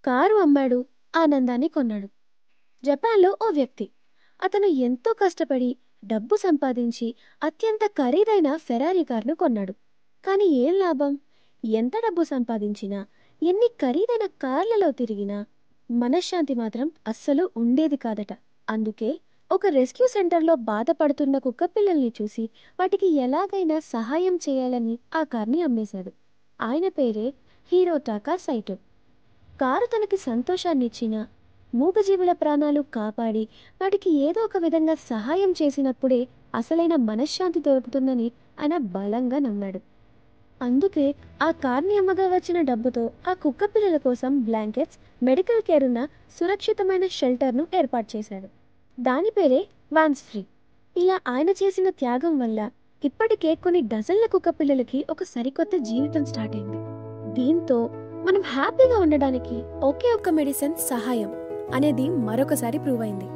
Car అమ్మాడు, ఆనందాన్ని కొన్నాడు. జపాన్‌లో ఓ వ్యక్తి. అతను ఎంతో కష్టపడి, డబ్బు సంపాదించి, అత్యంత ఖరీదైన ఫెరారీ కార్‌ను కొన్నాడు. కానీ ఏం లాభం? ఎంత డబ్బు సంపాదించినా, ఎన్ని ఖరీదైన కార్లలో తిరిగినా, మనశ్శాంతి మాత్రం అస్సలు ఉండేది కాదట. అందుకే ఒక రెస్క్యూ సెంటర్‌లో బాధపడుతున్న కుక్కపిల్లల్ని చూసి, వాటికి ఎలాగైనా సహాయం చేయాలని ఆ కార్‌ని అమ్మేశాడు. ఆయన పేరే హిరోటాకా సైటో. కారు తనకి సంతోషాన్నిచ్చినా, మూగజీవుల ప్రాణాలు కాపాడి, వాటికి ఏదో ఒక విధంగా సహాయం చేసినప్పుడే అసలైన మనశ్శాంతి దొరుకుతుందని ఆయన బలంగా నమ్మాడు. అందుకే ఆ కార్ని అమ్మగా వచ్చిన డబ్బుతో ఆ కుక్క పిల్లల కోసం బ్లాంకెట్స్, మెడికల్ కేర్ ఉన్న సురక్షితమైన షెల్టర్‌ను ఏర్పాటు చేశాడు. దాని పేరే వాన్స్ ఫ్రీ. ఇలా ఆయన చేసిన త్యాగం వల్ల ఇప్పటికే కొన్ని డజన్ల కుక్క పిల్లలకి ఒక సరికొత్త జీవితం స్టార్ట్ అయింది. దీంతో మనం హ్యాపీగా ఉండడానికి ఒకే ఒక్క మెడిసిన్ సహాయం అనేది మరొకసారి ప్రూవ్ అయింది.